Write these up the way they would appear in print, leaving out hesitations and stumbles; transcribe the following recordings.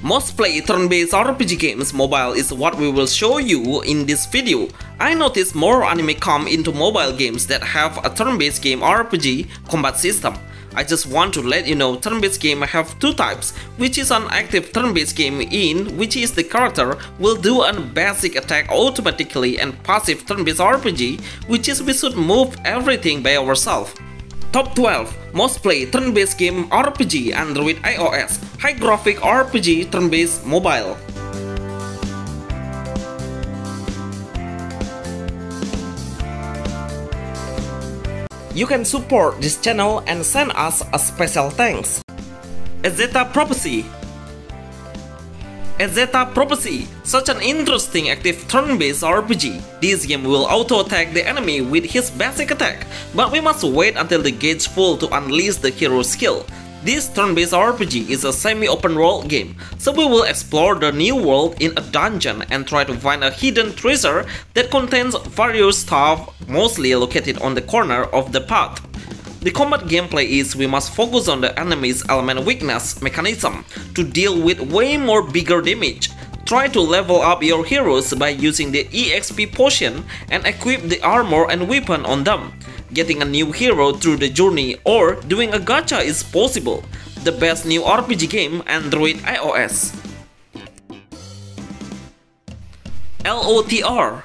Most played turn-based RPG games mobile is what we will show you in this video. I noticed more anime come into mobile games that have a turn-based game RPG combat system. I just want to let you know turn-based game have two types, which is an active turn-based game in which is the character will do a basic attack automatically, and passive turn-based RPG which is we should move everything by ourselves. Top 12 Most played turn-based game RPG Android iOS High graphic RPG turn-based mobile. You can support this channel and send us a special thanks. Zeta Prophecy. Zeta Prophecy, such an interesting active turn-based RPG. This game will auto-attack the enemy with his basic attack, but we must wait until the gauge full to unleash the hero skill. This turn-based RPG is a semi-open world game, so we will explore the new world in a dungeon and try to find a hidden treasure that contains various stuff, mostly located on the corner of the path. The combat gameplay is we must focus on the enemy's element weakness mechanism to deal with way more bigger damage. Try to level up your heroes by using the EXP potion and equip the armor and weapon on them. Getting a new hero through the journey or doing a gacha is possible. The best new RPG game Android iOS. LOTR.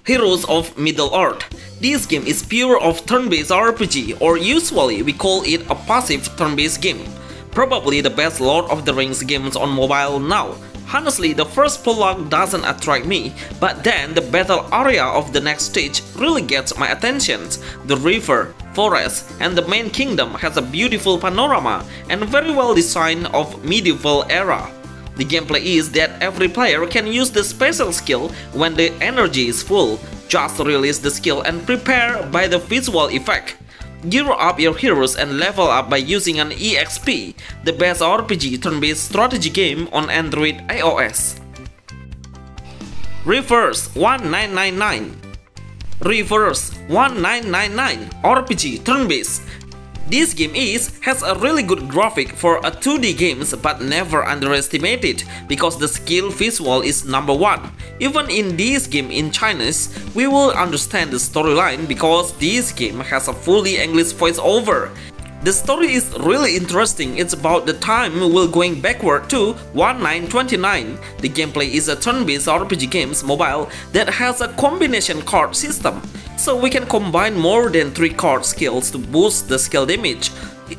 Heroes of Middle-earth. This game is pure of turn-based RPG, or usually we call it a passive turn-based game. Probably the best Lord of the Rings games on mobile now. Honestly, the first prologue doesn't attract me, but then the battle area of the next stage really gets my attention. The river, forest, and the main kingdom has a beautiful panorama and very well designed of medieval era. The gameplay is that every player can use the special skill when the energy is full. Just release the skill and prepare by the visual effect. Gear up your heroes and level up by using an EXP, the best RPG turn-based strategy game on Android iOS. Reverse 1999. Reverse 1999 RPG turn-based. This game has a really good graphic for a 2D games, but never underestimate it because the skill visual is number one. Even in this game in Chinese, we will understand the storyline because this game has a fully English voiceover. The story is really interesting. It's about the time we're going backward to 1929. The gameplay is a turn-based RPG games mobile that has a combination card system. So we can combine more than 3 card skills to boost the skill damage.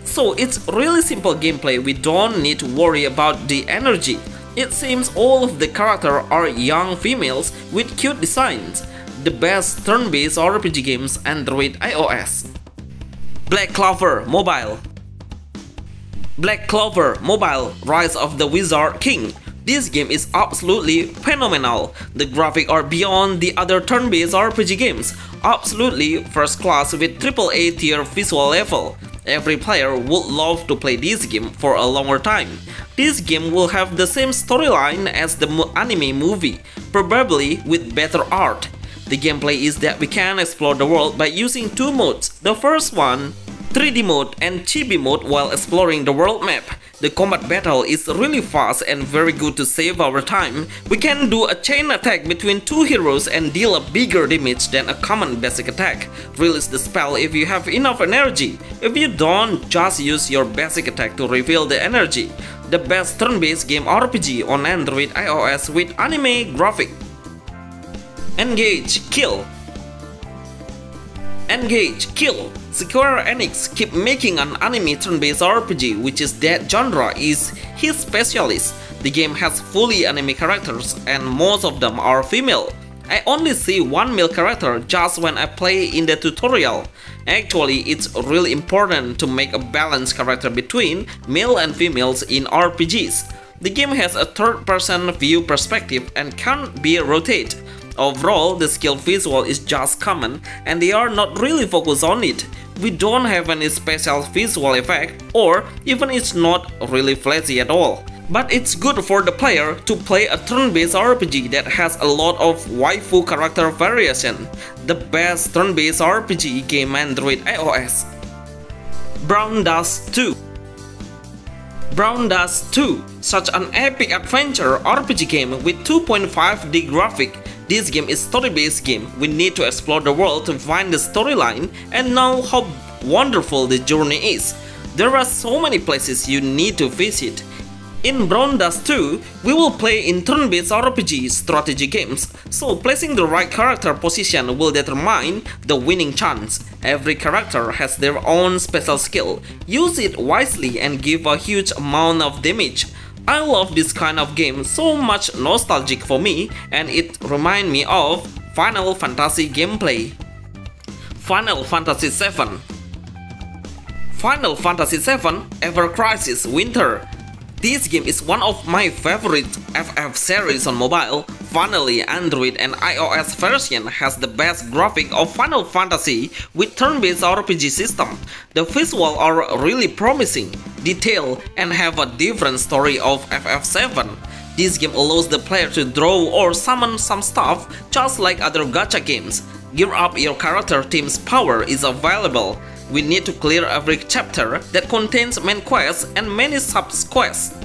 So it's really simple gameplay, we don't need to worry about the energy. It seems all of the characters are young females with cute designs. The best turn-based RPG games Android iOS. Black Clover Mobile. Black Clover Mobile Rise of the Wizard King. This game is absolutely phenomenal. The graphics are beyond the other turn-based RPG games. Absolutely first class with AAA tier visual level. Every player would love to play this game for a longer time. This game will have the same storyline as the anime movie, probably with better art. The gameplay is that we can explore the world by using 2 modes. The first one, 3D mode and chibi mode while exploring the world map. The combat battle is really fast and very good to save our time. We can do a chain attack between 2 heroes and deal a bigger damage than a common basic attack. Release the spell if you have enough energy. If you don't, just use your basic attack to reveal the energy. The best turn-based game RPG on Android iOS with anime graphic. Engage, kill. Engage, kill. Square Enix keep making an anime turn-based RPG, which is that genre is his specialist. The game has fully anime characters and most of them are female. I only see 1 male character just when I play in the tutorial. Actually, it's really important to make a balanced character between male and females in RPGs. The game has a third-person view perspective and can't be rotated. Overall, the skill visual is just common and they are not really focused on it. We don't have any special visual effect or even it's not really flashy at all. But it's good for the player to play a turn-based RPG that has a lot of waifu character variation. The best turn-based RPG game Android iOS. Brown Dust 2. Brown Dust 2, such an epic adventure RPG game with 2.5D graphic. This game is story-based game. We need to explore the world to find the storyline and know how wonderful the journey is. There are so many places you need to visit. In Brown Dust 2, we will play in turn-based RPG strategy games, so placing the right character position will determine the winning chance. Every character has their own special skill. Use it wisely and give a huge amount of damage. I love this kind of game, so much nostalgic for me, and it reminds me of Final Fantasy gameplay. Final Fantasy VII. Final Fantasy VII Ever Crisis Winter. This game is one of my favorite FF series on mobile. Finally, Android and iOS version has the best graphic of Final Fantasy with turn-based RPG system. The visuals are really promising, detailed, and have a different story of FF7. This game allows the player to draw or summon some stuff just like other gacha games. Gear up your character team's power is available. We need to clear every chapter that contains main quests and many sub-quests.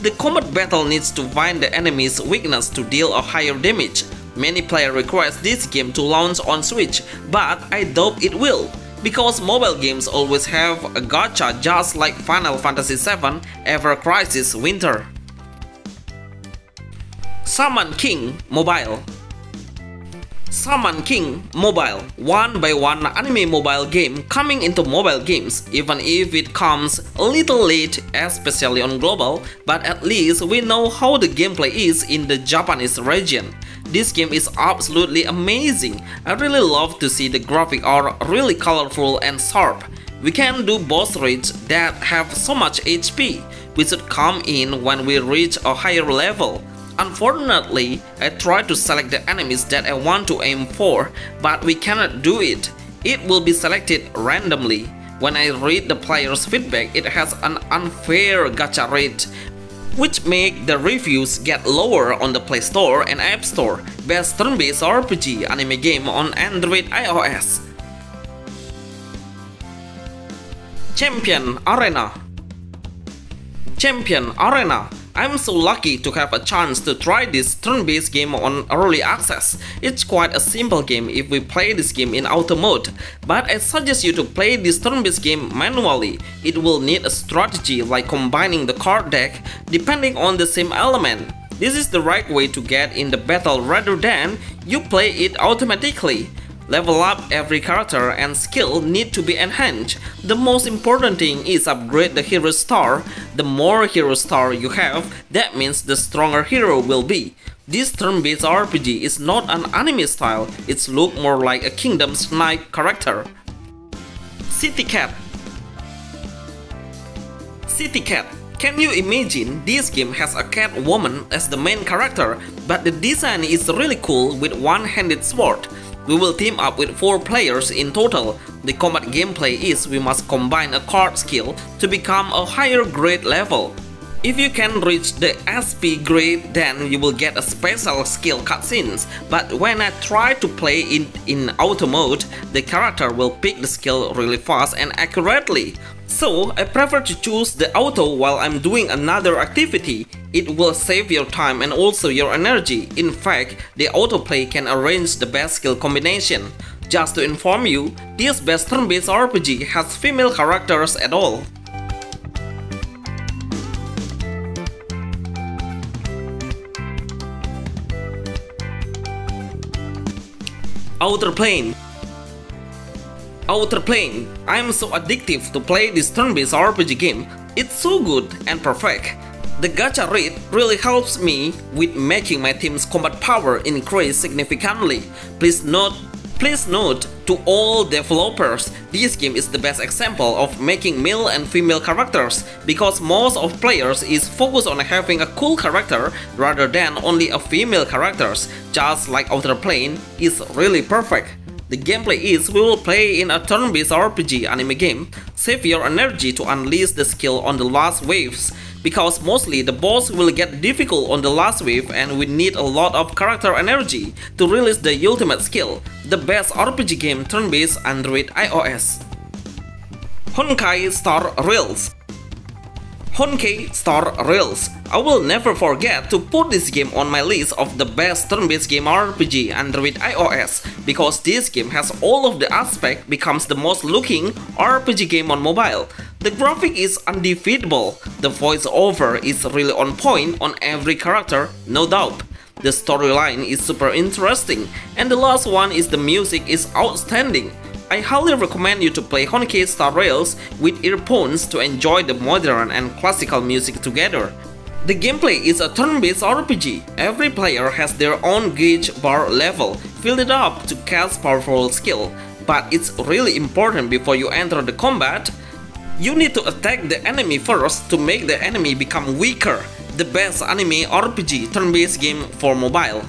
The combat battle needs to find the enemy's weakness to deal a higher damage. Many players request this game to launch on Switch, but I doubt it will, because mobile games always have a gacha just like Final Fantasy VII Ever Crisis Winter. Shaman King Mobile. Shaman King Mobile, one-by-one anime mobile game coming into mobile games, even if it comes a little late, especially on global, but at least we know how the gameplay is in the Japanese region. This game is absolutely amazing. I really love to see the graphics are really colorful and sharp. We can do boss raids that have so much HP. We should come in when we reach a higher level. Unfortunately, I tried to select the enemies that I want to aim for, but we cannot do it. It will be selected randomly. When I read the player's feedback, it has an unfair gacha rate, which make the reviews get lower on the Play Store and App Store. Best turn-based RPG anime game on Android iOS. Champion Arena. Champion Arena. I'm so lucky to have a chance to try this turn-based game on early access. It's quite a simple game if we play this game in auto mode, but I suggest you to play this turn-based game manually. It will need a strategy like combining the card deck depending on the same element. This is the right way to get in the battle rather than you play it automatically. Level up every character and skill need to be enhanced. The most important thing is upgrade the hero star. The more hero star you have, that means the stronger hero will be. This turn-based RPG is not an anime style, it's look more like a Kingdom Knight character. City Cat. City Cat. Can you imagine this game has a cat woman as the main character, but the design is really cool with one-handed sword. We will team up with 4 players in total. The combat gameplay is we must combine a card skill to become a higher grade level. If you can reach the SP grade, then you will get a special skill cutscenes, but when I try to play in auto mode, the character will pick the skill really fast and accurately. So I prefer to choose the auto while I'm doing another activity. It will save your time and also your energy. In fact, the autoplay can arrange the best skill combination. Just to inform you, this best turn-based RPG has female characters at all. Outer Plane. Outer Plane. I'm so addictive to play this turn-based RPG game. It's so good and perfect. The gacha rate really helps me with making my team's combat power increase significantly. Please note to all developers, this game is the best example of making male and female characters, because most of players is focused on having a cool character rather than only a female characters. Just like Outer Plane is really perfect. The gameplay is we will play in a turn-based RPG anime game. Save your energy to unleash the skill on the last waves, because mostly the boss will get difficult on the last wave and we need a lot of character energy to release the ultimate skill. The best RPG game turn-based Android iOS. Honkai Star Rails. Honkai Star Rails. I will never forget to put this game on my list of the best turn-based game RPG Android iOS because this game has all of the aspects, becomes the most looking RPG game on mobile. The graphic is undefeatable, the voiceover is really on point on every character, no doubt. The storyline is super interesting, and the last one is the music is outstanding. I highly recommend you to play Honkai Star Rails with earphones to enjoy the modern and classical music together. The gameplay is a turn-based RPG. Every player has their own gauge bar level, fill it up to cast powerful skill. But it's really important before you enter the combat. You need to attack the enemy first to make the enemy become weaker. The best anime RPG turn-based game for mobile.